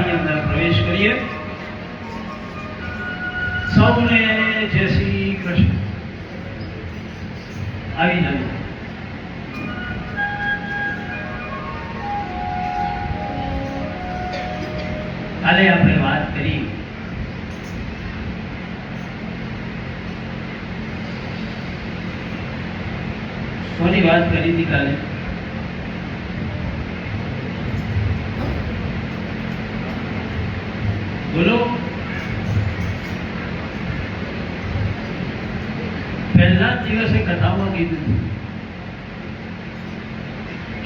કથાની અંદર પ્રવેશ કરીએ. સૌને જય શ્રી કૃષ્ણ. આવી જાય. કાલે આપણે વાત કરી કોની વાત કરી હતી કાલે? બોલો. પહેલા દિવસે કથામાં કીધું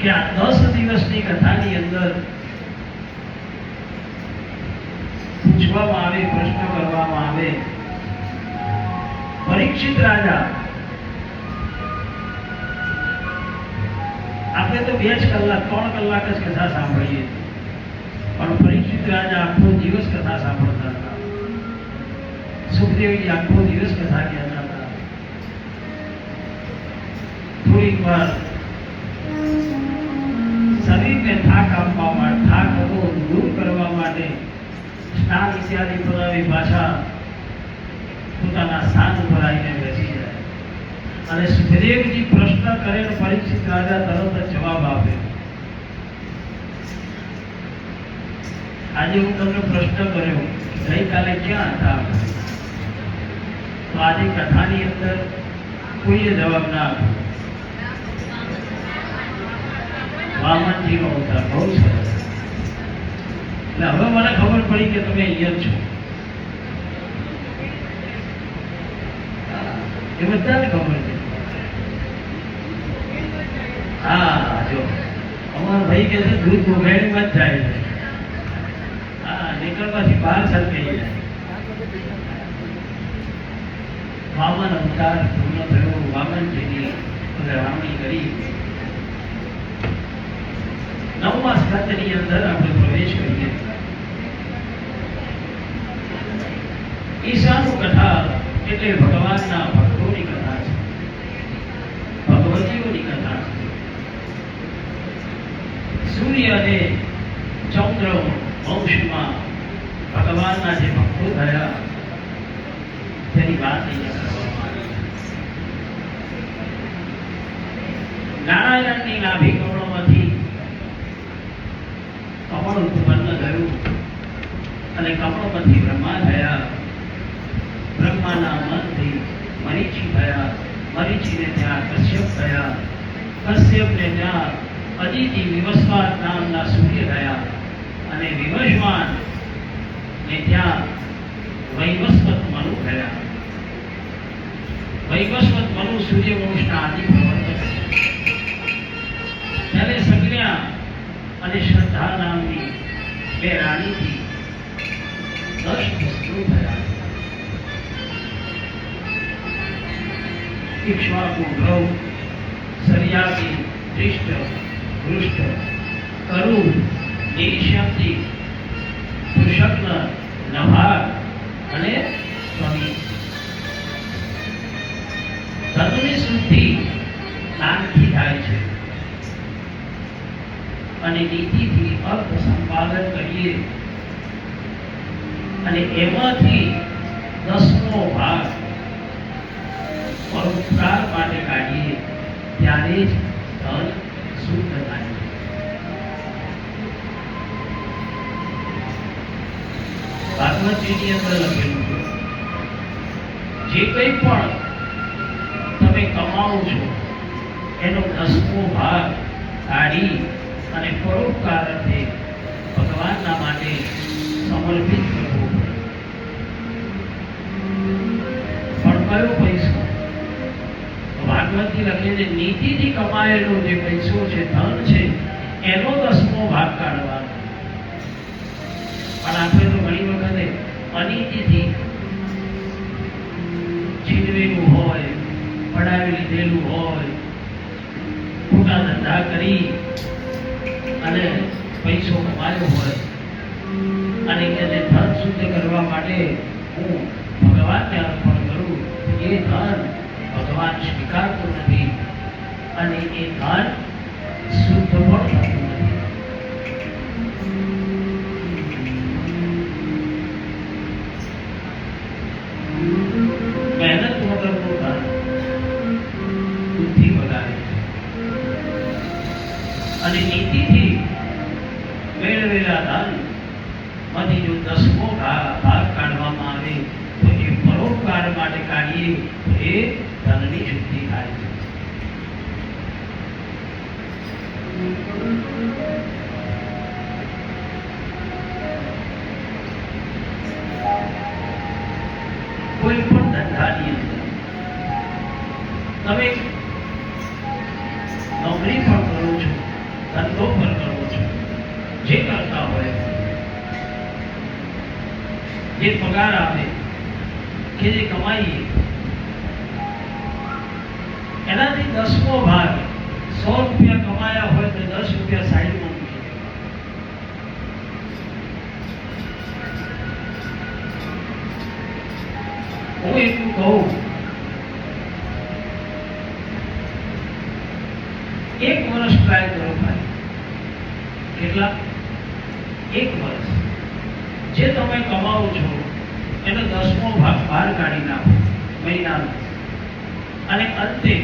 કે આ 10 દિવસની કથાની અંદર પૂછવામાં આવે, પ્રશ્ન કરવામાં આવે. પરીક્ષિત રાજા, આપણે તો 2 કલાક 3 કલાક જ કથા સાંભળીએ, પણ પરીક્ષિત રાજા આખો દિવસ કથા સાંભળતા હતા. સુખદેવજી આખો દિવસ કથા કહેતા હતા. થોડીક વાર શરીરને થાક આપવા માટે, થાક હતો દૂર કરવા માટે સ્નાન ઇત્યાદિ કરાવી પાછા પોતાના સ્થાન ઉપર આવીને બેસી જાય. અને સુખદેવજી પ્રશ્ન કરે ને પરીક્ષિત રાજા તરત જ જવાબ આપે. આજે હું તમને પ્રશ્ન કર્યો, ગઈકાલે ક્યાં હતા? તો આજે કથાની અંદર કોઈએ જવાબ ના આપ્યો. વામનજીનો અવતાર. બહુ સરસ. એટલે હવે મને ખબર પડી કે તમે અહીંયા છો. એ બધાને ખબર છે. હા, જો અમારા ભાઈ કે છે દૂધ બોગાડીમાં જ જાય છે. હા, નીકળવાથી બહાર સરકાઈ જાય. વામન અવતાર પૂર્ણ થયો. વામનજીની રામણી કરી. 9મા સ્કંદની અંદર આપણે પ્રવેશ કરીએ. ઈશાનું કથા એટલે ભગવાનના ભક્તોની કથા છે, ભગવતીઓની કથા છે. સૂર્ય અને ચંદ્ર વંશમાં ભગવાનના જે ભક્તો થયા તેની વાત અહીંયા કરવામાં આવી. નારાયણની નાભી કમળમાંથી કમળ ઉત્પન્ન થયું અને કમળમાંથી બ્રહ્મા થયા. બ્રહ્માના મનથી મરીચી થયા. મરીચીને ત્યાં કશ્યપ થયા. કશ્યપને ત્યાં અદિતિ વિવસ્વાન નામના સૂર્ય થયા. અને વિવસ્વાન ને ત્યાં વૈવસ્વત મનુ થયા. વૈવસ્વત મનુ સૂર્યવંશના આદિ પ્રવર્તક. ત્યારે સગ્ન્યા અને શ્રદ્ધા નામની 2 રાણીથી 10 પુત્રો થયા. इक्ष्वाकु भ्रव, सरियागी, दृष्ट, हृष्ट, करु, निरीश्यंति, पुरुषज्ञ, नभाग અને સ્વામી. ધર્મની શુદ્ધિ જ્ઞાનથી થાય છે અને નીતિથી અર્થ સંપાદન કરીએ અને એમાંથી 10મો ભાગ પરોપકાર માટે કાઢીએ ત્યારે જ ધન શુદ્ધ થાય. ભાગવતજીની અંદર લખેલું છે જે કંઈ પણ તમે કમાવો છો એનો 10મો ભાગ કાઢી અને પરોપકાર અર્થે ભગવાનના માટે સમર્પિત કરવો પડે. પણ કયો પૈસો? ભાગવતજી લખે છે નીતિથી કમાયેલો જે પૈસો છે, ધન છે, એનો 10મો ભાગ કાઢવાનો. પણ આપણે તો ઘણી વખતે અનીતિથી છીનવેલું હોય, પડાવી લીધેલું હોય, ખોટા ધંધા કરી અને પૈસો કમાયો હોય અને એને ધન શુદ્ધ કરવા માટે હું ભગવાનને અર્પણ કરું, એ ધન ભગવાન સ્વીકારતો નથી અને એ ધન શુદ્ધ પણ થતું નથી. કાઢીએ તો એ ધનની શુદ્ધિ થાય છે. કોઈ પણ ધંધાની અંદર તમે નોકરી પણ કરો છો, ધંધો પણ કરો છો, જે કરતા હોય જે પગાર આવે કે જે કમાઈએ એનાથી 10મો ભાગ 100 રૂપિયા કમાયા હોય તો 10 રૂપિયા સાઈડમાં મૂકી દેવા. હું એટલું કહું, 1 વર્ષ ટ્રાય કરો ભાઈ. કેટલા? 1 વર્ષ જે તમે કમાવો છો એનો 10મો ભાગ બહાર કાઢી નાખો મહિનાનો, અને અંતે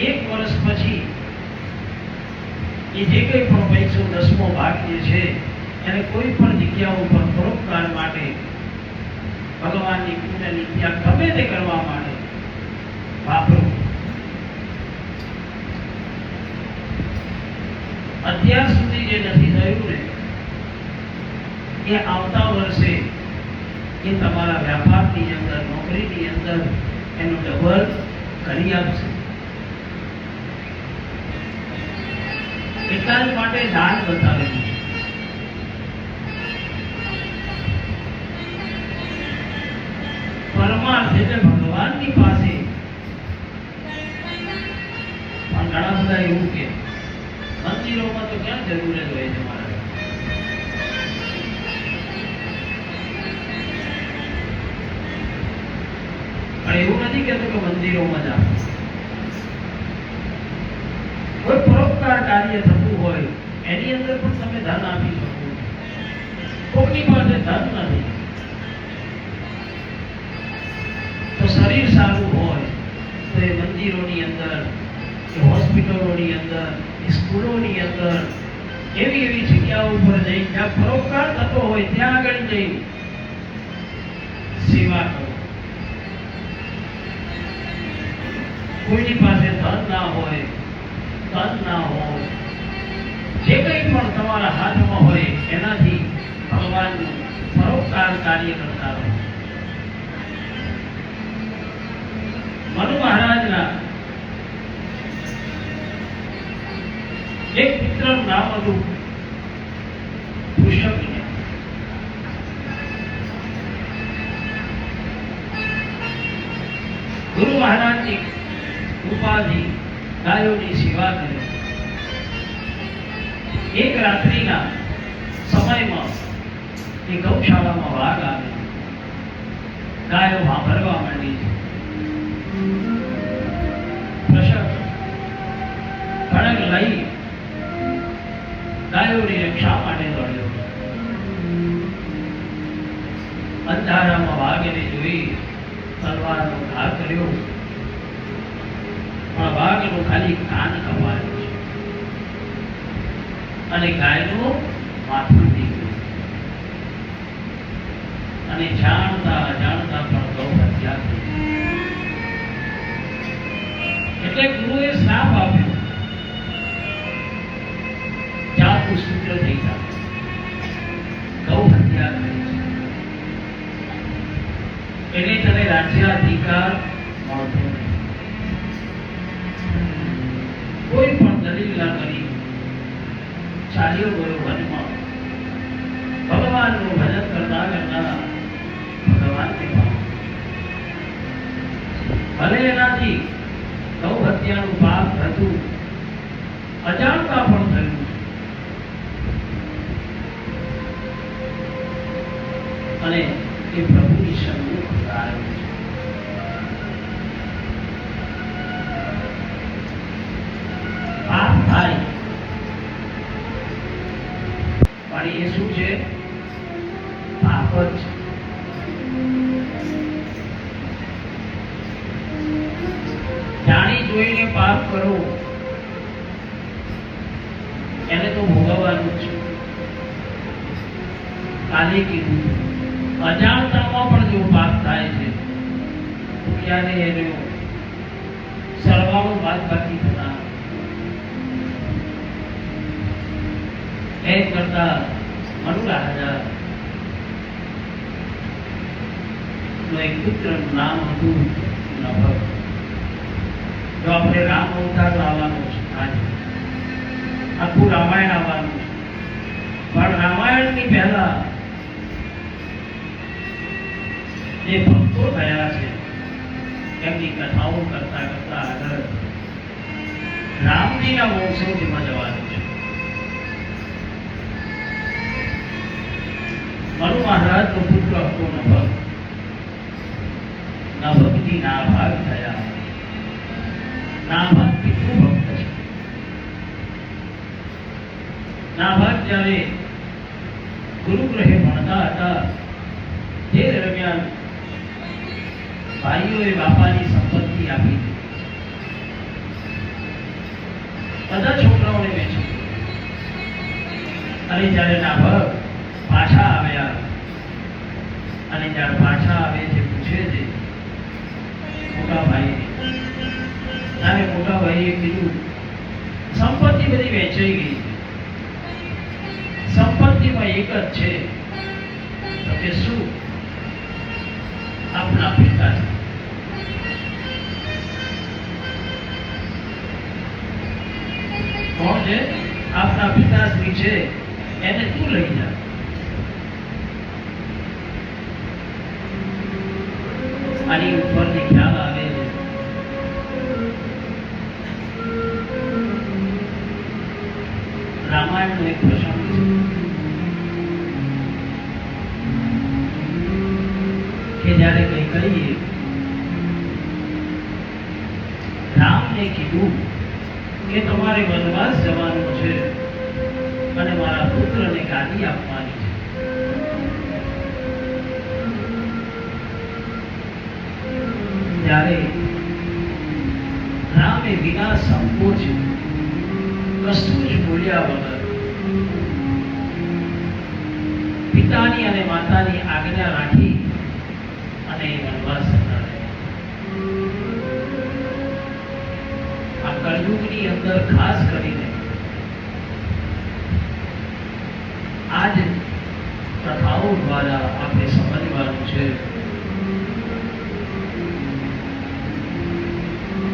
1 વર્ષ પછી એ જે કંઈ પણ પૈસો 10મો ભાગ જે છે એને કોઈ પણ જગ્યા ઉપર પરોપકાર માટે, ભગવાનની પુણ્યની ત્યાં ગમે તે કરવા માટે વાપરો. અત્યાર સુધી જે નથી થયું ને એ આવતા વર્ષે એ તમારા વ્યાપારની અંદર, નોકરીની અંદર એનું ડબલ કરી આપશે. એટલા જ માટે દાન બતાવેલું છે. પરમાર્થ એટલે ભગવાનની પાસે. પણ ઘણા બધા એવું કે મંદિરોમાં તો ક્યાં જરૂર જ હોય છે મારે. પણ એવું નથી કહેતો કે મંદિરોમાં જાઓ. કોઈ પરોપકાર કાર્ય થતું હોય એની અંદર પણ તમે ધન આપી શકો. કોઈની પાસે ધન નથી તો શરીર સારું હોય તો એ મંદિરોની અંદર, એ હોસ્પિટલોની અંદર, સ્કૂલોની અંદર, એવી એવી જગ્યાઓ ઉપર જઈ જ્યાં પરોપકાર થતો હોય ત્યાં આગળ જઈ સેવા કરો. કોઈની પાસે ધન ના હોય, તન ના હોય, જે કંઈ પણ તમારા હાથમાં હોય એનાથી ભગવાનનું પરોપકાર કાર્ય કરતા રહો. મનુ મહારાજના એક પુત્રનું નામ હતું વૃષભ. ગુરુ મહારાજની કૃપાથી ગાયોની સેવા કરી. એક રાત્રિના સમયમાં એ ગૌશાળામાં વાઘ આવે. ગાયો વાપરવા માંડી છે. વૃષભ ખડગ લઈ ગાયોની રક્ષા માટે દોડ્યો. અંધારામાં વાઘને જોઈ તલવારનો ઘા કર્યો, પણ વાઘનું ખાલી કાન કપાયું છે અને ગાયનું માથું નીકળ્યું. અને જાણતા અજાણતા પણ ગૌ હત્યા થઈ. એટલે ગુરુએ શ્રાપ આપ્યો, જાતું સૂત્ર થઈ જાય, ગૌ હત્યા કરી છે એટલે તને રાજ્યાધિકાર મળતો નહીં. કોઈ પણ દલીલ ના કરી ચાલ્યો ગયો વનમાં. ભગવાનનું ભજન કરતા કરતા ભગવાનને પામ્યો. ભલે એનાથી ગૌ હત્યાનું પાપ હતું, અજાણતા પણ થયું, અને એ પ્રભુની સન્મુખ આવ્યો છે. પાપ થાય પણ એ શું છે? પાપ જ છે. જાણી જોઈને પાપ કરો એને તો ભોગવવાનું જ છે. કાલે કીધું અજાણતામાં પણ જો પાપ થાય છે તો ત્યારે એનો સરવાળો બાદબાકી થતા એક કરતા મનુરાજા નો એક પુત્રનું નામ હતું નભ. જો આપણે રામ અવતાર લાવવાનો છે આજે આખું રામાયણ આવવાનું છે, પણ રામાયણની પહેલા જે ભક્તો થયા છે એમની કથાઓ કરતા કરતા આગળ રામજીના વંશોમાં જવાનું છે. મનુ મહારાજનો પુત્ર હતો નભ. નભથી નાભાગ થયા. નાભાગ પિતૃ ભક્ત છે. નાભાગ જ્યારે ગુરુગ્રહે ભણતા હતા તે દરમિયાન ભાઈઓએ બાપાની સંપત્તિ આપી દીધી. બધા છોકરાઓને વેચી. અને જ્યારે નાભાગ પાછા આવ્યા અને જ્યારે પાછા આવે છે પૂછે છે મોટા ભાઈને, ત્યારે મોટા ભાઈએ કીધું સંપત્તિ બધી વેચાઈ ગઈ, સંપત્તિમાં એક જ છે, તો કે શું? આપના પિતા. કોણ છે? આપના પિતાશ્રી છે, એને તું લઈ જા. આની ઉપરથી ખ્યાલ આવે છે રામાયણનો એક પ્રસંગ છે કે જ્યારે કઈ કહીએ રામને કીધું કે તમારે વનવાસ જવાનું છે અને મારા પુત્રને ગાદી આપવાની છે. ત્યારે રામે વિના સંકોચ કશું જ બોલ્યા વગર પિતાની અને માતાની આજ્ઞા રાખી અને વનવાસ જતા રહ્યા. આ કળયુગની અંદર ખાસ કરીને આજ કથાઓ દ્વારા આપણે સમજવાનું છે.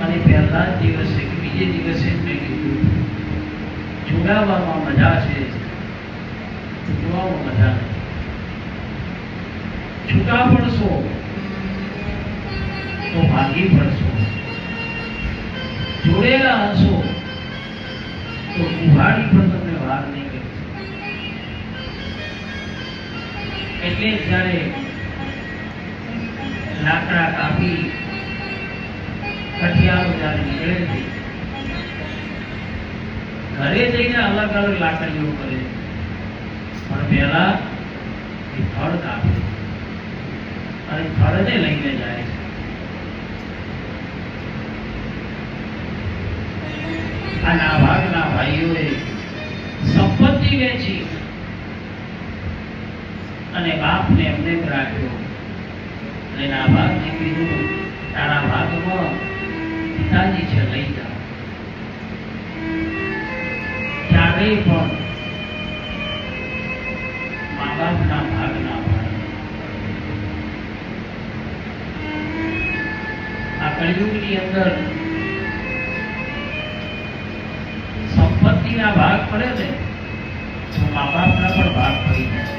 અને પહેલા જ દિવસે કે બીજે દિવસે જ મેં કીધું જોડાવામાં મજા છે, જોવામાં મજા નથી. છૂટા પડશો તો ભાગી પડશો, જોડેલા હશો તો ઉઘાડી પણ તમને વાર નહીં કરી. એટલે જ્યારે લાકડા કાપી કઠિયારો જ્યારે નીકળે છે ઘરે જઈને અલગ અલગ લાકડીઓ કરે, પણ પહેલા એ ફળ કાપે અને ફળને લઈને જાય છે. આ નાભાગના ભાઈઓએ સંપત્તિ વેચી અને બાપને એમને જ રાખ્યો. અને નાભાગને કીધું તારા ભાગમાં પિતાજી છે, લઈ જા. ક્યારેય પણ મા બાપના ભાગ ના પાડે. આ કળિયુગની અંદર સંપત્તિના ભાગ પડે ને તો મા બાપના પણ ભાગ પડી જાય.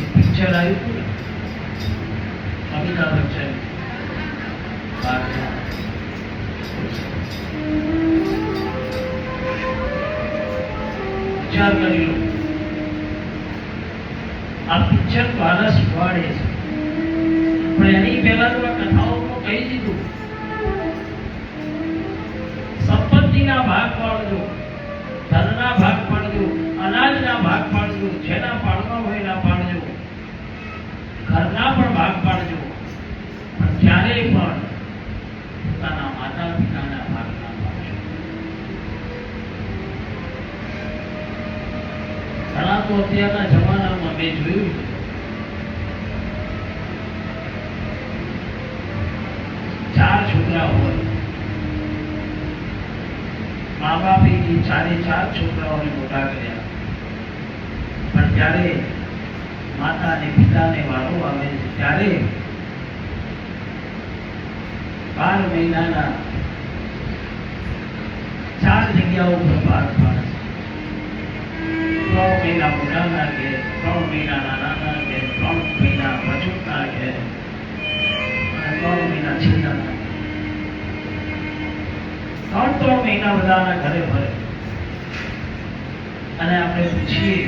એક પિક્ચર આવ્યું હતું ને અમિતાભ બચ્ચન, વિચાર કરી લો. આ પિક્ચર દ્વારા શીખવાડે છે, પણ એની પહેલા તો આ કથાઓમાં કહી દીધું સંપત્તિના ભાગ પાડજો, ધનના ભાગ પાડજો, અનાજના ભાગ પાડજો, જેના પાડવા હોય એના પાડજો, ઘરના પણ ભાગ પાડજો, પણ ક્યારેય પણ પોતાના માતા પિતાના ભાગ ના પાડજો. ઘણા તો અત્યારના જમાનામાં મેં જોયું છોકરા હોય, મા બાપે એ 4 છોકરાઓને મોટા કર્યા, પણ જ્યારે માતા અને પિતાને વારો આવે છે ત્યારે 12 મહિનાના 4 જગ્યાઓ પર ભાગ પાડે છે. 3 મહિના મોટાના ઘેર, 3 મહિના નાનાના ઘેર, 3 મહિના વચૂટના ઘેર અને 3 મહિના છેલ્લાના. 3 મહિના બધાના ઘરે ફરે અને આપણે પૂછીએ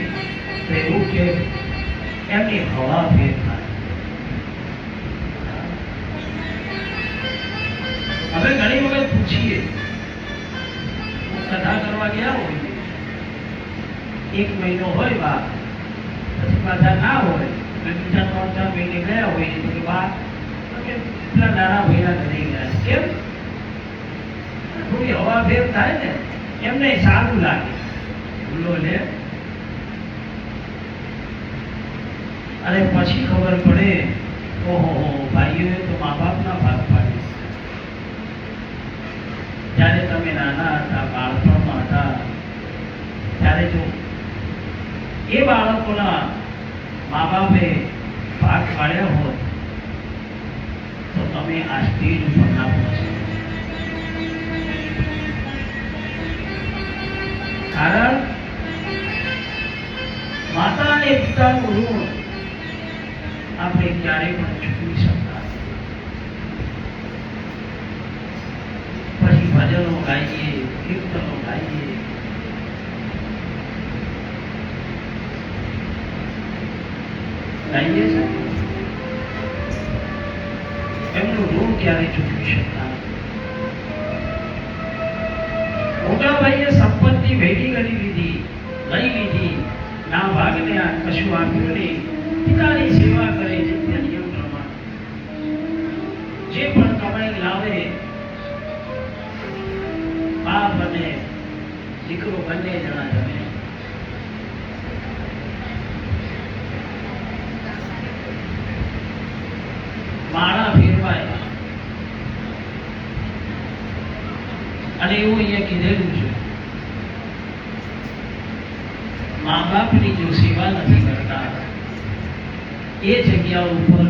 તો એવું કે એમની હવા ફેર થાય. હવે ઘણી વખત પૂછીએ, કથા કરવા ગયા હોય, 1 મહિનો હોય બા, પછી પાછા ના હોય, બીજા 3-4 મહિને ગયા હોય તો બા પેલા નાના ભાઈના ઘરે ગયા. કેમ? થોડી હવા ફેર થાય ને, એમને સારું લાગે. ભૂલો લે અને પછી ખબર પડે, ઓહો ભાઈઓએ તો મા બાપના ભાગ પાડી. જ્યારે તમે નાના હતા, બાળપણમાં હતા, ત્યારે જો એ બાળકોના મા બાપે ભાગ પાડ્યા હોત તો તમે આ સ્ટેજ ઉપર ના પહોંચો. કારણ માતા અને પિતાનું ઋણ આપણે ક્યારેય પણ ચૂકવી શકતા. પછી ભજનો ગાઈએ, કીર્તનો ગાઈએ, ગાઈએ છે, એમનું ઋણ ક્યારેય ચૂકવી શકતા. મોટા ભાઈએ સંપત્તિ ભેગી કરી લીધી, લઈ લીધી, ના ભાગને આ કશું આપ્યું નહીં. પિતાની સેવા કરે છે નિયમ પ્રમાણે. જે પણ કમાઈ લાવે, બાપ અને દીકરો બંને જણા જમે. માળા ફેરવાય અને એવું અહીંયા કીધેલું છે, મા બાપની જો સેવા નથી કરતા એ જગ્યા ઉપર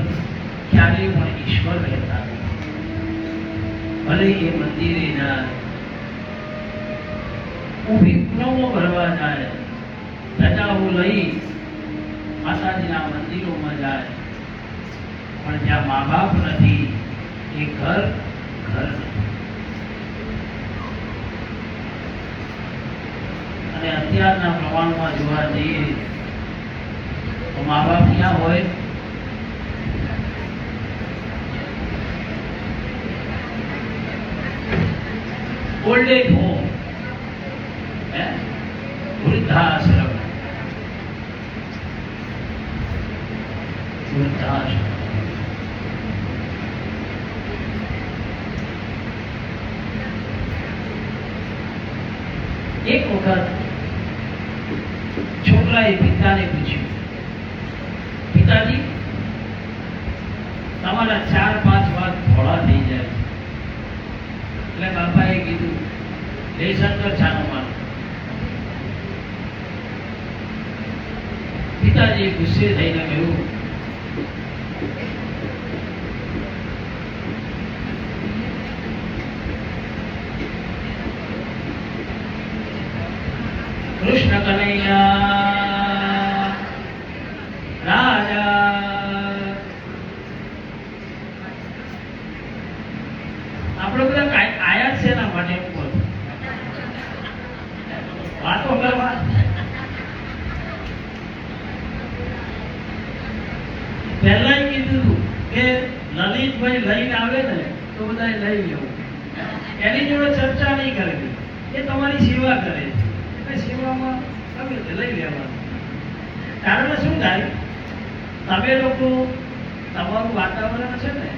ક્યારેય પણ ઈશ્વર રહેતા નથી. ભલે એ મંદિરે જાય, વિઘ્નો ભરવા જાય, ધજાઓ લઈ માતાજીના મંદિરોમાં જાય, પણ જ્યાં મા બાપ નથી એ ઘર ઘર નથી. અને અત્યારના પ્રમાણમાં જોવા જઈએ તો મા બાપ ક્યાં હોય? Old age home, વૃદ્ધાશ્રમ. વૃદ્ધાશ્રમ એક વખત છોકરાએ પિતાને પૂછ્યું, પિતાજી તમારા 4-5 વાત થોડા થઈ જાય. એટલે બાપાએ કીધું, લે શંકર છાનો માનો. પિતાજી ગુસ્સે થઈને કહ્યું, કૃષ્ણ કનૈયા રાજા. આપણે બધા આયા છે એના માટે વાતો કરવા. પહેલા કીધું કે લલિતભાઈ લઈને આવે ને તો બધા લઈ લેવું, એની જોડે ચર્ચા નહીં કરવી, એ તમારી સેવા કરે છે, સેવામાં તમે લઈ લેવાનું. કારણ શું થાય, તમે લોકો તમારું વાતાવરણ છે ને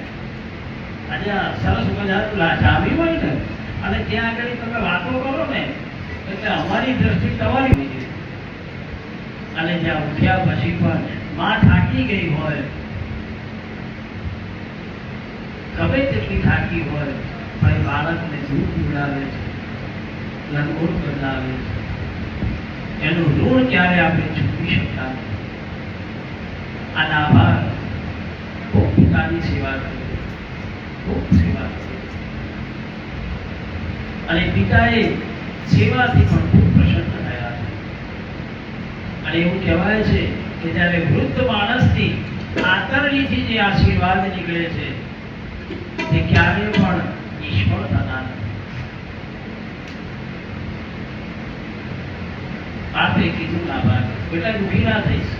આજે સરસ મજા જામી હોય ને, અને ત્યાં આગળ તમે વાતો કરો ને એટલે અમારી દ્રષ્ટિ તમારી હોય છે. અને જ્યાં ઉઠ્યા પછી પણ માં થાકી ગઈ હોય, ગમે તેટલી થાકી હોય, ભાઈ બાળકને દૂધ પીવડાવે છે, લંગોટ બદલાવે છે, એનું ઋણ ક્યારે આપણે ચૂકવી શકતા નથી. આ નાભાગ ખૂબ પિતાની સેવા કરી, ખૂબ સેવા કરી અને પિતાએ સેવાથી પણ ખૂબ પ્રસન્ન થયા. અને એવું કહેવાય છે કે જ્યારે વૃદ્ધ માણસની આંતરડીથી જે આશીર્વાદ નીકળે છે તે ક્યારેય પણ નિષ્ફળ થતા નથી. આપે કીધું નાભાગ બેટા દુઃખી ના થઈશ.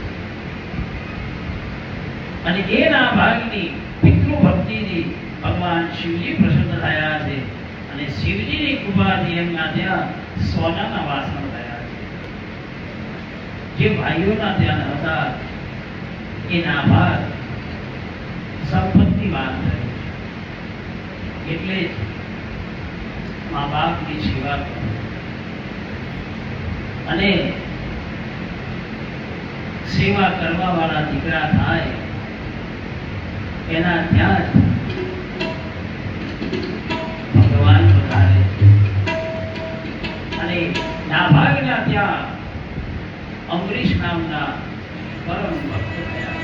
અને એ નાભાગની પિતૃ ભક્તિથી ભગવાન શિવજી પ્રસન્ન થયા છે અને શિવજીની કૃપાથી એમના ત્યાં સોનાના વાસણ થયા છે. જે ભાઈઓના ત્યાં હતા એ નાભાગ સંપત્તિવાન થયો છે. એટલે જ મા બાપની સેવા કરો અને સેવા કરવા વાળા દીકરા થાય એના ત્યાં ભગવાન વધારે અને નાભાગના ત્યાં અમરીશ નામના પરમ ભક્ત થયા.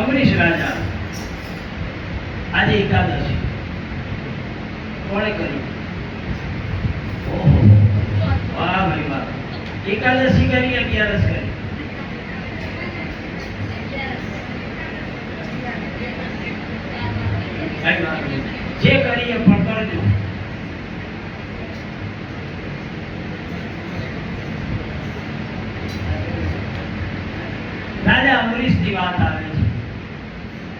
અમરીશ રાજા આજે એકાદશી કોણે કરી? ઓહો વાહ ભાઈ વાહ. એકાદશી કરી, અગિયારસ કરી. જે કરીએ પણ કરજો. રાજા અમરીશ ની વાત આવે છે.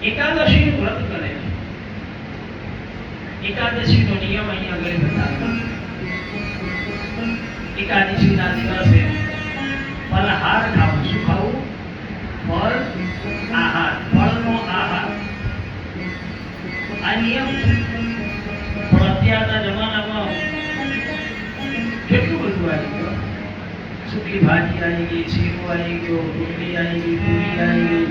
એકાદશી નું વ્રત કરે છે. એકાદશી નો નિયમ અહીંયા આગળ બતાવ્યો. એકાદશી ના દિવસે ફલહાર ખાવું. શું ખાવું? ફળ આહાર, ફળનો આહાર. આ નિયમ છે. પણ અત્યારના જમાનામાં કેટલું બધું આવી ગયું. સૂકી ભાજી આવી ગઈ, શીરો આવી ગયો, રોટલી આવી ગઈ, પૂરી આવી ગઈ,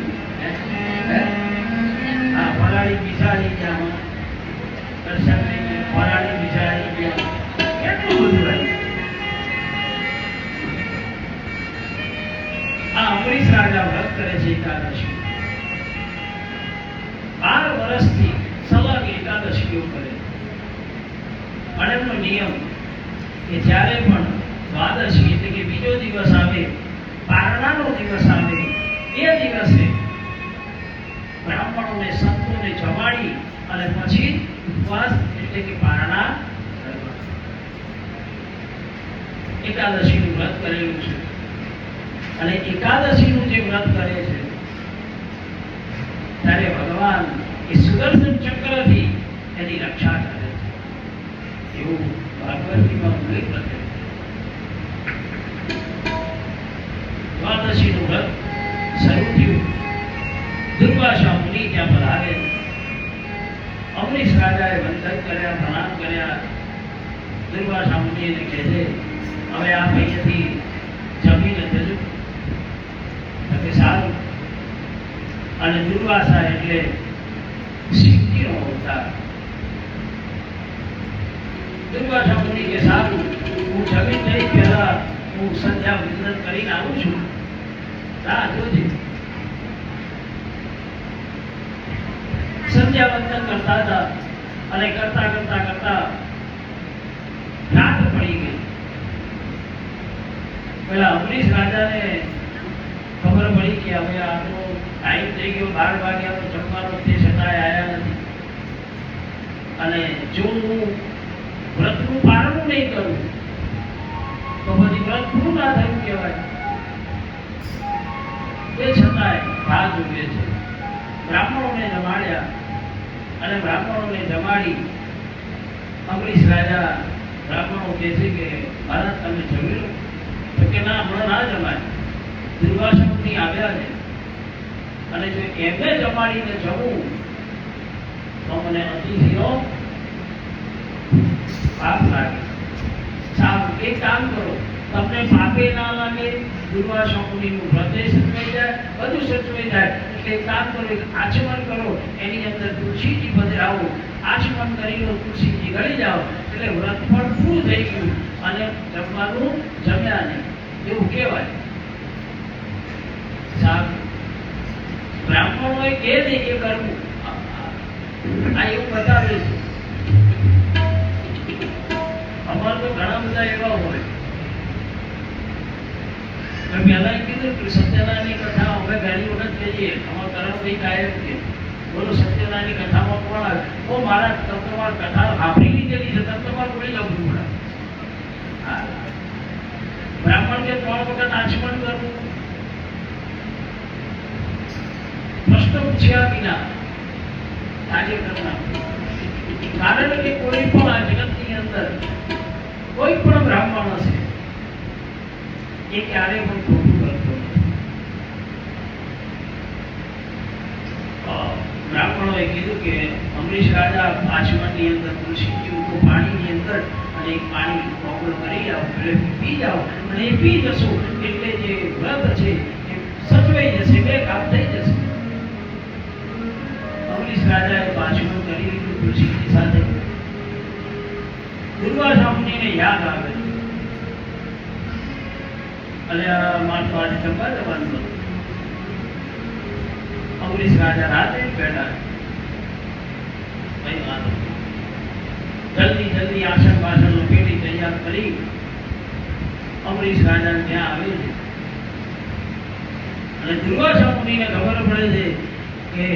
હા ફરાળી પીઝા આવી ગયા, ફરાળી પીઝા આવી ગયા, કેટલું બધું આવી ગયું. આ અમરીશ રાજા વ્રત કરે છે એકાદશી. 12 વર્ષથી સલગ એકાદશીઓ કરે. અને એમનો નિયમ કે જ્યારે પણ દ્વાદશી એટલે કે બીજો દિવસ આવે, પારણાનો દિવસ આવે, એ દિવસે બ્રાહ્મણોને સંતોને જમાડી અને પછી ઉપવાસ એટલે કે પારણા કરવા. એકાદશીનું વ્રત કરેલું છે. અને એકાદશીનું જે વ્રત કરે છે ત્યારે ભગવાન એ સુદર્શન ચક્રથી એની રક્ષા કરે છે. એવું ભાગવતજીમાં ઉલ્લેખ છે. દ્વાદશીનું વ્રત શરૂ થયું. દુર્વાસા મુનિ ત્યાં પધારે. અમરીશ રાજાએ વંદન કર્યા, પ્રણામ કર્યા. દુર્વાસા મુનિને કહે છે હવે આપ અહીંયાથી જમીને જજો. કે સારું. અને દુર્વાસા એટલે શિવજીનો અવતાર. દુર્વાસા મુનિ કે સારું, હું જમીન જઈ પહેલા હું સંધ્યા વંદન કરીને આવું છું, રાહ જોજે. સંધ્યા વંદન કરતા હતા અને કરતા કરતા કરતા રાત પડી ગઈ. પેલા અમરીશ રાજાને ખબર પડી કે હવે આપણો ટાઈમ થઈ ગયો, 12 વાગ્યાનો જમવાનો, તે છતાંય આવ્યા નથી. અને જો હું વ્રતનું પાલન નહીં કરું તો પછી વ્રત પૂરું ના થયું કહેવાય. તે છતાંય રાહ જોવે છે. બ્રાહ્મણોને જમાડ્યા અને બ્રાહ્મણોને જમાડી અમરીશ રાજા બ્રાહ્મણો કહે છે કે મહારાજ તમે જમી લો. તો કે ના, હમણાં ના જમાય. દુર્વાસા મુનિ આવ્યા છે અને જો એમને જમાડીને જવું તો મને અતિથિનો પાપ લાગે. સારું, એક કામ કરો, તમને પાપે ના લાગે, દુર્વાસા મુનિનું વ્રતે સચવાઈ જાય બધું સચવાઈ જાય. એટલે એક કામ કરો, એક આચમન કરો, એની અંદર તુલસીજી પધરાવો, આચમન કરી લો, તુલસીજી ગળી જાઓ, એટલે વ્રત પણ પૂરું થઈ ગયું અને જમવાનું જમ્યા નહીં એવું કહેવાય. બ્રાહ્મણોએ કે નહીં કે કરવું, આ એવું બતાવે છે. અમારે તો ઘણા બધા એવા હોય. મેં પહેલા કીધું કે સત્યનારાયણની કથા અમે ઘણી વખત કહીએ, અમારા કરણભાઈ કાયમ કે બોલો સત્યનારાયણની કથામાં કોણ આવે? ઓ મારા તમારે કથા સાંભળી લીધેલી છે, તમે તમારે બોલી જવું પડે. હા, બ્રાહ્મણ કે 3 વખત આચમન કરવું, પ્રશ્ન પૂછ્યા વિના કાર્ય કરનાર. કારણ કે કોઈ પણ આ જગતની અંદર કોઈ પણ બ્રાહ્મણ હશે એ ક્યારેય પણ ખોટું કરતો નથી. બ્રાહ્મણોએ કીધું કે અમરીશ રાજા આચમનની અંદર તુલસીજી ઉતો પાણીની અંદર અને એક પાણી કોગળો કરી આવો, એટલે પી જાઓ, અને એ પી જશો એટલે જે વ્રત છે એ સચવાઈ જશે, બે કામ થઈ જશે. અમરીશ રાજાએ આચમન કરી લીધું તુલસીજી સાથે. દુર્વાસા મુનિને યાદ આવે, અને માથું આજે જમવા જવાનું હતું. અમરીશ રાજા રાતે બેઠા, ભાઈ વાંધો જલ્દી જલ્દી આસન બાસન પેટી તૈયાર કરી અમરીશ રાજા ત્યાં આવે છે. અને દુર્વાસા મુનિને ખબર પડે છે કે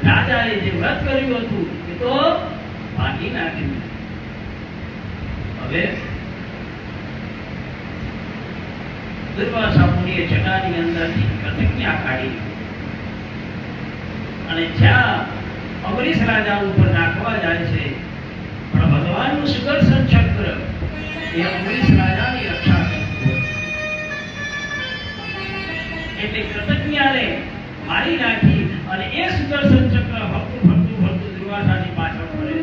રાજાએ જે વ્રત કર્યું હતું એ તો ભાગી નાખ્યું. હવે દુર્વાસા મુનિએ જટાની અંદરથી પ્રતિજ્ઞા કાઢી અને જ્યાં અમરીશ રાજા ઉપર નાખવા જાય છે, પણ ભગવાનનું સુદર્શન ચક્ર એ અમરીશ રાજાની રક્ષા કરતું. એટલે પ્રતિજ્ઞાને મારી નાખી અને એ સુદર્શન ચક્ર ફરતું ફરતું ફરતું દુર્વાસાની પાછળ ફરે.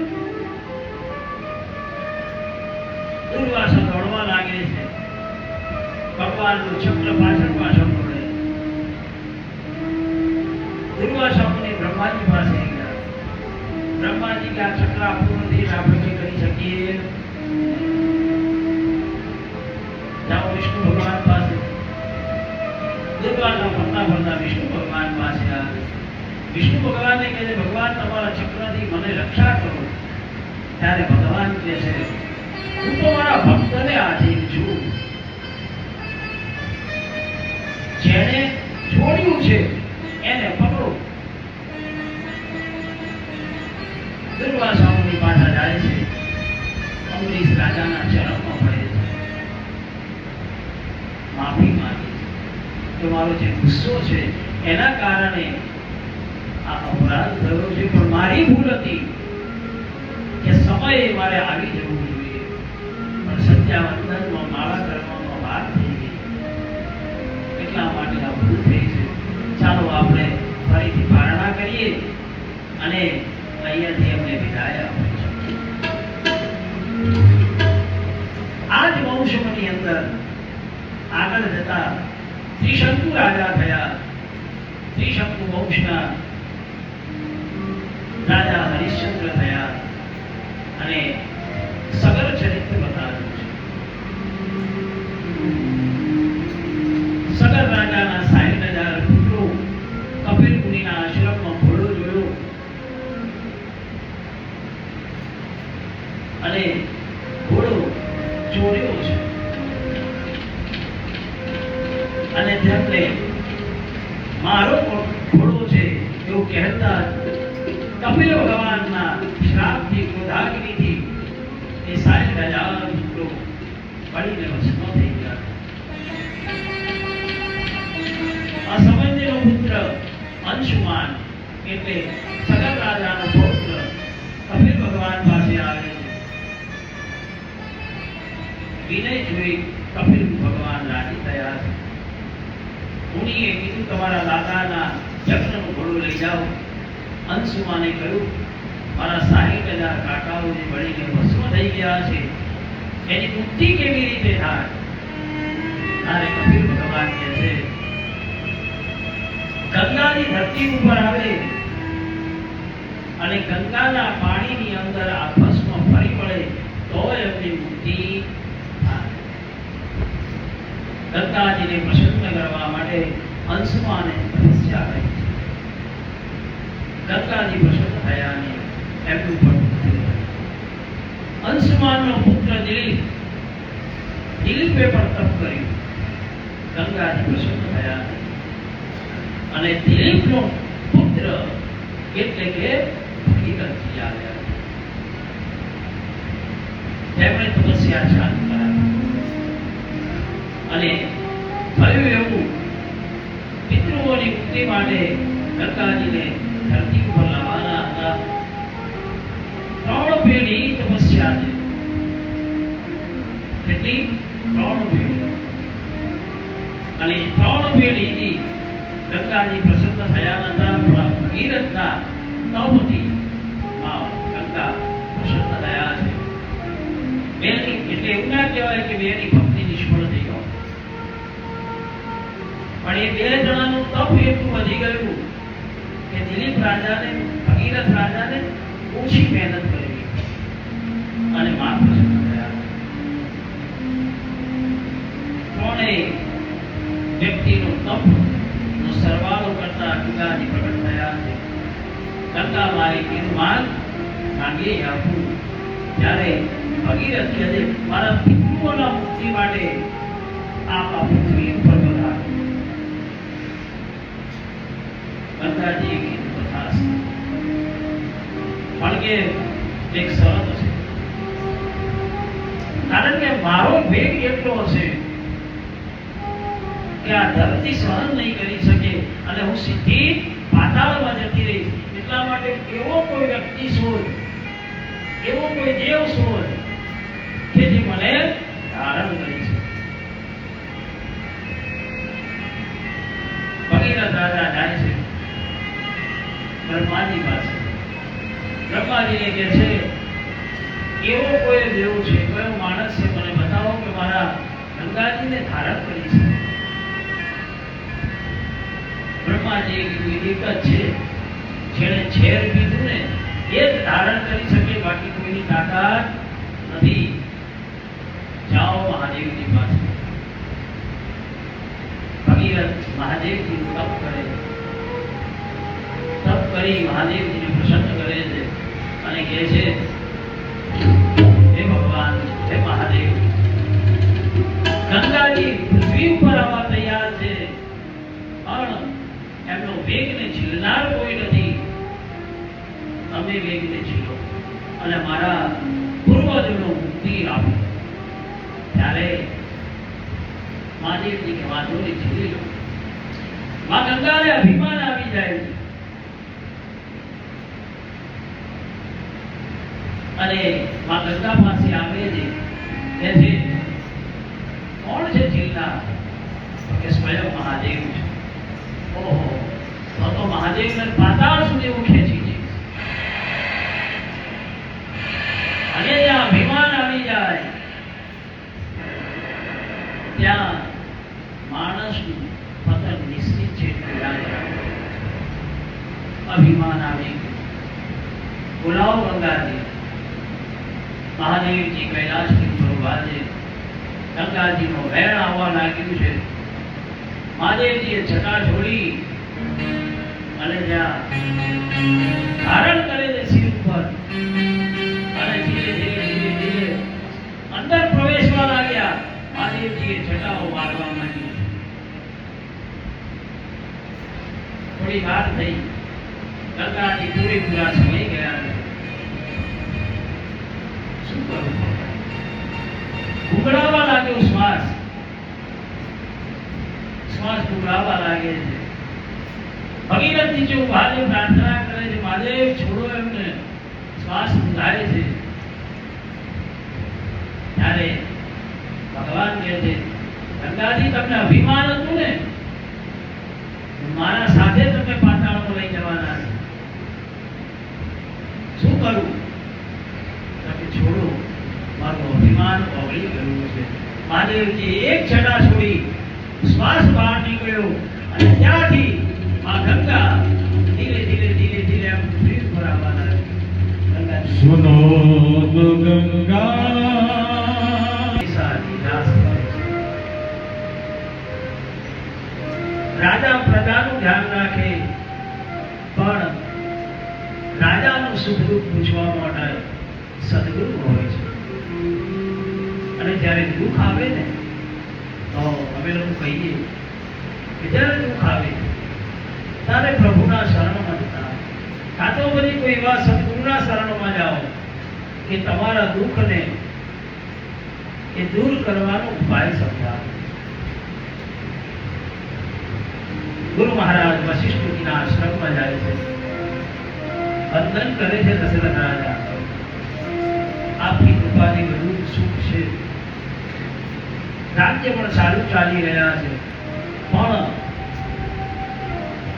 દુર્વાસા દોડવા લાગે છે, ભગવાનનું ચક્ર પાછળ પાછળ દોડે. દુર્વાસા મુનિ બ્રહ્માજી પાસે ગયા. બ્રહ્માજી કે આ ચક્ર આપણું નથી, આપણે કઈ કરી શકીએ? જાઓ વિષ્ણુ ભગવાન પાસે. દુર્વાસા ફરતા ફરતા વિષ્ણુ ભગવાન પાસે આવે. વિષ્ણુ ભગવાનને કહે છે, ભગવાન તમારા ચક્રથી મને રક્ષા કરો. ત્યારે ભગવાન કહે છે, હું તો મારા ભક્તને આધીન છું, જેને છોડ્યું છે એને પકડો. દુર્વાસા મુનિ પાછા જાય છે, અમરીશ રાજાના ચરણમાં પડે છે, માફી માંગે છે કે મારો જે ગુસ્સો છે એના કારણે આ અપરાધ થયો છે, પણ મારી ભૂલ હતી કે સમયે મારે આવી જવું જોઈએ, પણ સંધ્યાવંદનમાં માળા કરવામાં વાર થઈ ગઈ, એટલા માટે આ ભૂલ થઈ છે. ચાલો આપણે ફરીથી પારણા કરીએ અને અહીંયાથી અમને વિદાય આપીશું. આ જ વંશની અંદર આગળ જતા ત્રિશંકુ રાજા થયા. ત્રિશંકુ વંશના રાજા હરિશ્ચંદ્ર થયા અને સગર ચરિત્ર બતાવ્યું છે. સગર રાજાના 60,000 પુત્રો કપિલ મુનિના આશ્રમમાં ઘોડો જોયો અને ઘોડો ચોર્યો છે અને તેમને મારો ઘોડો છે એવું કહેતા કપિલ ભગવાનના શ્રાપથી ક્રોધાગ્નિથી એ 60,000 પુત્રો બળીને ભસ્મ થઈ ગયા. અસમંજનો પુત્ર અંશુમાન એટલે સગર રાજાનો પૌત્ર કપિલ ભગવાન પાસે આવે છે. વિનય જોઈ કપિલ ભગવાન રાજી થયા છે. મુનિએ કીધું તમારા દાદાના યજ્ઞનું ઘોડું લઈ જાઓ. અંશુમાને કહ્યું મારા 60,000 કાકાઓ જે બળીને ભસ્મ થઈ ગયા છે એની મુક્તિ કેવી રીતે થાય? ત્યારે કપિલ ભગવાન કહે છે ગંગાની ધરતી ઉપર આવે અને ગંગાના પાણીની અંદર આ ભસ્મ ફરી વળે તો એમની મુક્તિ થાય. ગંગાજીને પ્રસન્ન કરવા માટે અંશમાને તપસ્યા કરી. ગંગાજી પ્રસન્ન થયા અને એમનું પણ મુક્તિ થઈ. અંશમાનનો પુત્ર દિલીપે પણ તપ કર્યું. ગંગાજી પ્રસન્ન થયા અને દિલીપનો પુત્ર એટલે કે ભગીરથજી આવ્યા. તેમણે તપસ્યા ચાલુ કરાવી અને થયું એવું પિતૃઓની મુક્તિ માટે ગંગાજીને ધરતી ઉપર લાવવાના હતા. 3 પેઢી તપસ્યા છે. કેટલી? 3 પેઢી. અને 3 પેઢીથી ગંગાજી પ્રસન્ન થયા હતા. ભગીરથના તપથી ગંગા પ્રસન્ન થયા છે. બેની એટલે એવું ના કહેવાય કે બેની ભક્તિ નિષ્ફળ થઈ ગયો, પણ એ 2 જણાનું તપ એટલું વધી ગયું કે દિલીપ રાજાને ભગીરથ રાજાને ઓછી મહેનત કરવી અને માં પ્રસન્ન થયા. 3 વ્યક્તિનું તપનો સરવાળો કરતા ગંગાજી પ્રગટ થયા છે. ગંગા મારી કીર્માન માંગે આપું. ત્યારે ભગીરથ કહે છે, મારા પિતૃઓના મુક્તિ માટે આપ આ પૃથ્વી ઉપર પધારો. ગંગાજીએ કીધું તથાસ્તુ. પણ કે એક શરત છે, કારણ કે મારો વેગ એટલો હશે કે આ ધરતી સહન નહીં કરી શકે અને હું સીધી પાતાળમાં જતી રહીશ. એટલા માટે એવો કોઈ વ્યક્તિ શોધ, એવો કોઈ દેવ શોધ કે જે મને ધારણ કરી શકે. ભગીરથ રાજા જાય છે બ્રહ્માજી પાસે. બ્રહ્માજીને કહે છે, એવો કોઈ દેવ છે, કયો માણસ છે, મને બતાવો કે મારા ગંગાજીને ધારણ કરી છે. બ્રહ્માજીએ કીધું, એક જ છે, જેણે ઝેર પીધું ને એ જ ધારણ કરી શકે, બાકી કોઈની તાકાત નથી. જાઓ મહાદેવજી પાસે. ભગીરથ મહાદેવજીનું તપ કરે. તપ કરી મહાદેવજીને પ્રસન્ન કરે છે અને કહે છે, હે ભગવાન, હે મહાદેવ, ગંગાજી પૃથ્વી ઉપર આવવા તૈયાર છે, પણ એમનો વેગને ઝીલનાર કોઈ નથી. તમે વેગને ઝીલો અને મારા પૂર્વજોનો મુક્તિ આપો. ત્યારે મહાદેવજી કે વાંધો નહીં, ઝીલી લો. માં ગંગાને અભિમાન આવી જાય અને માં ગંગા પાસે આવે છે. કહે છે, કોણ છે ઝીલનાર? કે સ્વયં મહાદેવ છે. ઓહો, તો મહાદેવને પાતાળ સુધી હું ખેંચી જઈશ. અને જ્યાં અભિમાન આવી જાય ત્યાં માણસનું પતન નિશ્ચિત છે. અભિમાન આવી ગયું. બોલાવો ગંગાજી. મહાદેવજી કૈલાસથી ઉભા છે. ગંગાજીનો વેણ આવવા લાગ્યું છે. મહાદેવજીએ જટા છોડી અને જ્યાં ધારણ કરે છે શિવ ઉપર અને ધીરે ધીરે ધીરે ધીરે અંદર પ્રવેશવા લાગ્યા. મહાદેવજીએ જટાઓ મારવા માંડી. થોડી વાર થઈ. ગંગાજી પૂરેપૂરા સમય ગયા. શું કરવું? ઉગડાવા લાગ્યો શ્વાસ. શ્વાસ ઉગડાવા લાગે છે. ભગીરથજી જો મહાદેવ પ્રાર્થના કરે છે, મહાદેવ છોડો એમને, શ્વાસ ઉગાડે છે. ત્યારે ભગવાન કહે છે, ગંગાજી, તમને અભિમાન હતું ને, મારા સાથે તમે પાતાળમાં લઈ જવાના છે. શું કરું? તમે છોડો, મારું અભિમાન ઓગળી ગયું છે. મહાદેવજી એક છટા છોડી શ્વાસ બહાર નીકળ્યો અને ત્યાંથી આ ગંગા ધીરે ધીરે ધીરે ધીરે આમ ફ્રીજ ભરાવા લાગી. ગંગા સુનો તો ગંગા સારી નાશ કરે છે. રાજા પ્રજાનું ધ્યાન રાખે પણ રાજાનું સુખ દુઃખ પૂછવા માટે સદગુરુ હોય છે. અને જ્યારે દુઃખ આવે ને તો અમે લોકો કહીએ કે જ્યારે દુઃખ આવે ત્યારે પ્રભુના શરણમાં જતા, કાં તો બધી કોઈ એવા સદગુરુના શરણમાં જાઓ કે તમારા દુઃખને એ દૂર કરવાનો ઉપાય સમજાવે. ગુરુ મહારાજ વશિષ્ઠજીના આશ્રમમાં જાય છે, વંદન કરે છે દશરથ રાજા. આપની કૃપાથી બધું સુખ છે, રાજ્ય પણ સારું ચાલી રહ્યા છે, પણ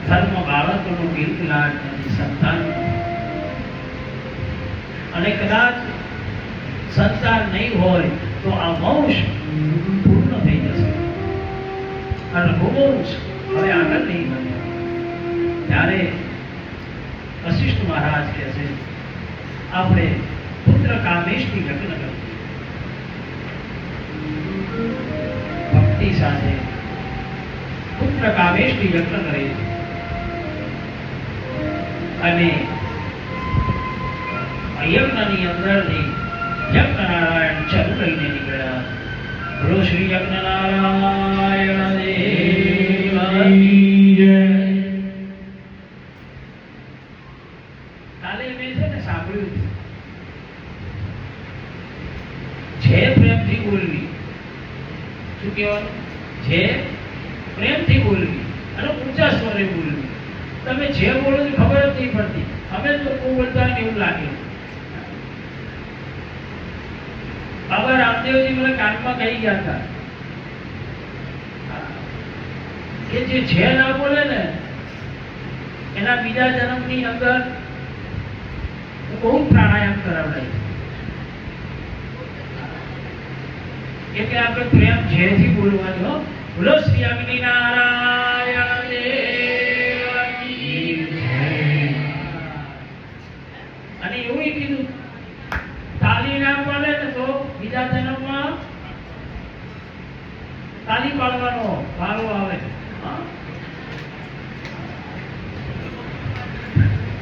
ધર્મ બાળકોનું બિલકુલાટ નથી, સંતાન નથી. અને કદાચ સંતાન નહીં હોય તો આ વંશ પૂર્ણ થઈ જશે અને રઘુવંશ હવે આગળ નહીં બને. ત્યારે વશિષ્ઠ મહારાજ કહે છે આપણે પુત્ર કામેશથી લગ્ન કરીએ. ભક્તિ સાથે પુત્ર કામેશથી લગ્ન કરે છે. અને યજ્ઞની અંદરથી યજ્ઞનારાયણ ચરુ લઈને નીકળ્યા. બોલો શ્રી યજ્ઞનારાયણ દેવની જય. કાલે મેં છે ને સાંભળ્યું છે પ્રેમથી બોલવી. શું કહેવાનું? જે પ્રેમથી બોલવી અને ઊંચા સ્વરે બોલવી. તમે જે બોલો છો ખબર જ નહીં પડતી. અમે તો કોઈ બોલતા હોય ને એવું લાગે. બાબા રામદેવજી મને કાનમાં કહી ગયા હતા કે જે ના બોલે ને એના બીજા જન્મની અંદર બહુ પ્રાણાયામ કરાવડાય. એટલે આપણે પ્રેમ જેથી બોલવાની હો. બોલો શ્રી અગ્નિ નારાયણ દેવની જય. અને એવું કીધું તાલી ના પાડે ને તો બીજા જન્મમાં તાલી પાડવાનો વારો આવે.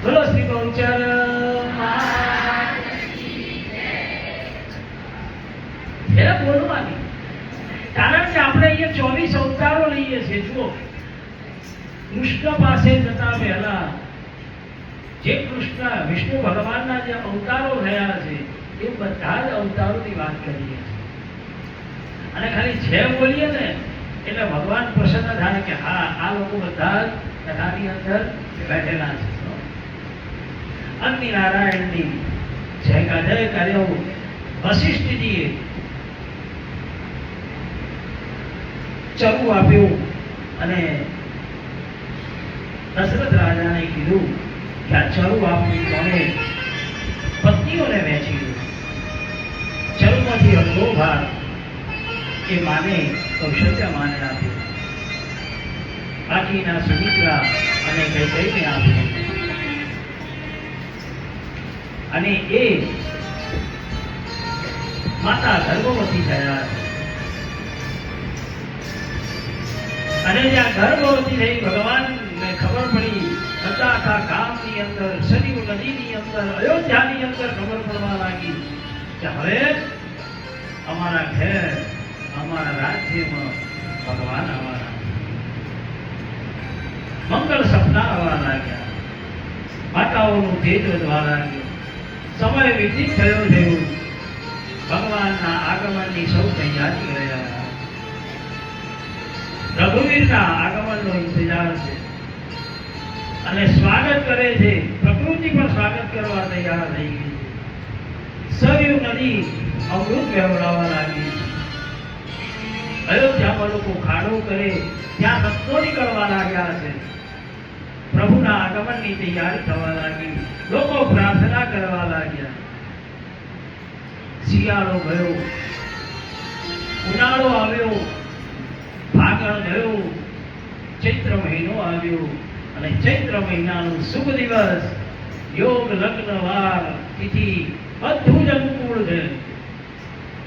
બોલો શ્રી ગૌચર બોલવાની. કારણ કે આપણે અહીંયા 24 અવતારો લઈએ છીએ. જુઓ, કૃષ્ણ પાસે જતા પહેલા જે કૃષ્ણ વિષ્ણુ ભગવાનના જે અવતારો થયા છે એ બધા જ અવતારોની વાત કરીએ છીએ. અને ખાલી જે બોલીએ ને એટલે ભગવાન પ્રસન્ન થાય કે હા આ લોકો બધા જ કથાની અંદર બેઠેલા છે. અગ્નિ નારાયણની જય કર્યો. વશિષ્ઠજીએ ચરુ આપ્યું અને દશરથ રાજાને કીધું કે આ ચરુ આપની કોને પત્નીઓને વહેંચી દો. ચરુમાંથી અડધો ભાગ એ માને કૌશલ્ય માને આપ્યો, બાકીના સુમિત્રા અને કૈકેયીને આપ્યો. અને એ માતા ગર્ભવતી થયા. અને જ્યાં ગર્ભવતી થઈ ભગવાનને ખબર પડી, આખા ગામની અંદર, સરયુ નદીની અંદર, અયોધ્યાની અંદર ખબર પડવા લાગી કે હવે અમારા ઘેર અમારા રાજ્યમાં ભગવાન આવવાના. મંગળ સપના આવવા લાગ્યા, માતાઓનું તેજ વધવા લાગ્યું. સમય વિકસિત થયો થયું. ભગવાનના આગમનની સૌ તૈયારી રહ્યા. રઘુવીરના આગમનનો ઇંતજાર છે અને સ્વાગત કરે છે. પ્રકૃતિ પણ સ્વાગત કરવા તૈયાર થઈ ગઈ છે. સરયુ નદી અમૃત વહેવડાવવા લાગી. અયોધ્યામાં લોકો ખાડો કરે ત્યાં રસ્તો નીકળવા લાગ્યા છે. પ્રભુના આગમનની તૈયારી થવા લાગી. લોકો પ્રાર્થના કરવા લાગ્યા. શિયાળો ગયો, ઉનાળો આવ્યો, ફાગણ ગયો, ચૈત્ર મહિનો આવ્યો અને ચૈત્ર મહિનાનું શુભ દિવસ, યોગ લગ્ન વાર તિથિ બધું જ અનુકૂળ છે.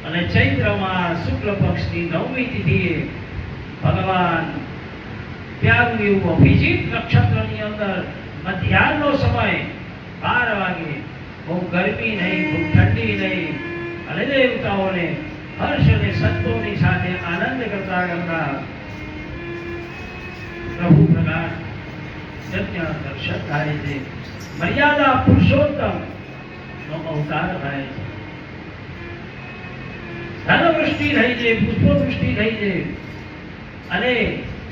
અને ચૈત્રમાં શુક્લ પક્ષની 9મી તિથિએ ભગવાન પ્યારું એવું અભિજીત નક્ષત્રની અંદર મધ્યાહનનો સમય 12 વાગે, બહુ ગરમી નહીં, બહુ ઠંડી નહીં, અને દેવતાઓને હર્ષ અને સંતોની સાથે આનંદ કરતા કરતા પ્રભુ પ્રકાશ યજ્ઞ દર્શન થાય છે. મર્યાદા પુરુષોત્તમ નો અવતાર થાય છે. ધનવૃષ્ટિ થઈ છે, પુષ્પવૃષ્ટિ થઈ છે, અને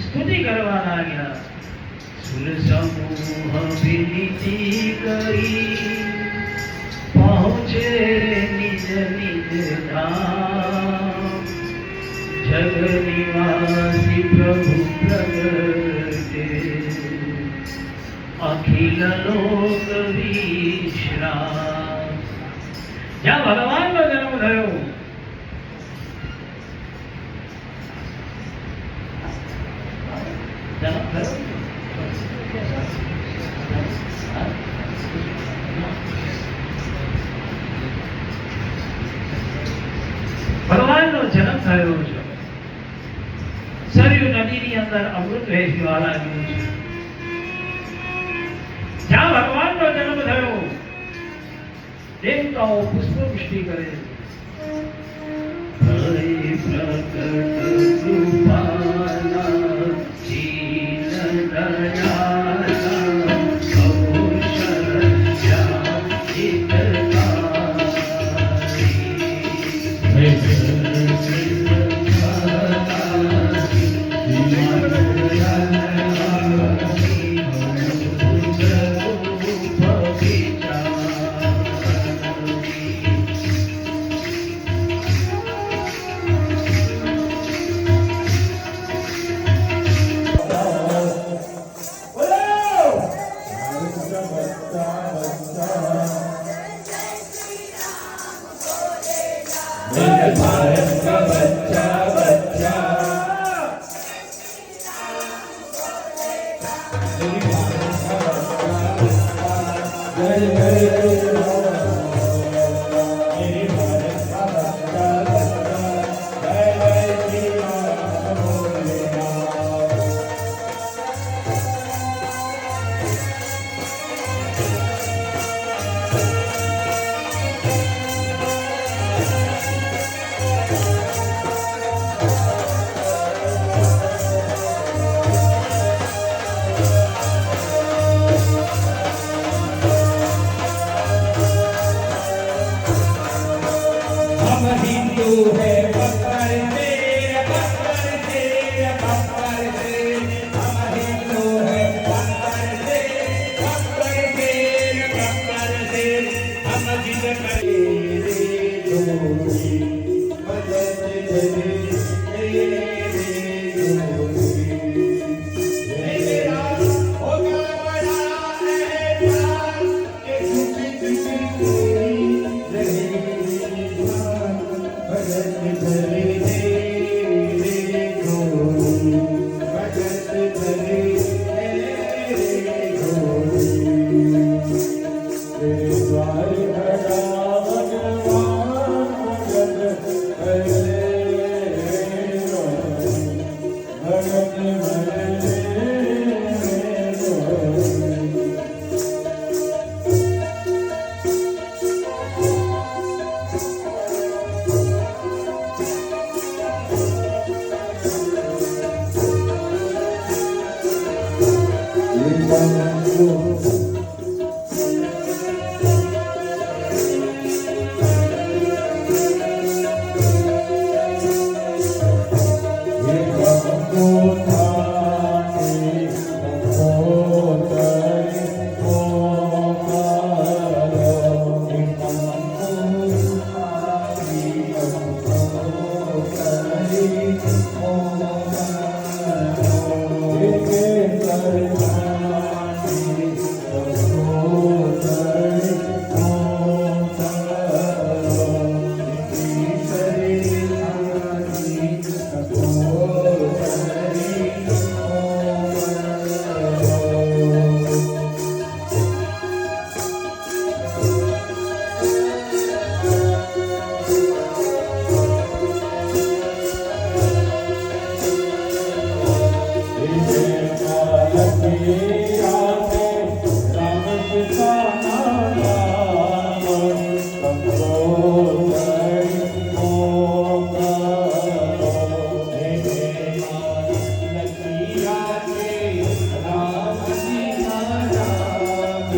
સ્તુતિ કરવા લાગ્યા. સુર સમૂહ વિનતી કરી પહોંચે નિજ નિજ ધામ. જગ નિવાસી પ્રભુ પ્રગટે અખિલ લોક વિશ્રામ. જ્યાં ભગવાનનો જન્મ થયો, ભગવાનનો જન્મ થયો છે. સરયુ નદીની અંદર અમૃત વહેવા લાગ્યું છે. જ્યાં ભગવાનનો જન્મ થયો, દેવતાઓ પુષ્પવૃષ્ટિ કરે છે. પ્રકટ કૃપાના ચીન દયાના કૌશલ્યા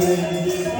Jai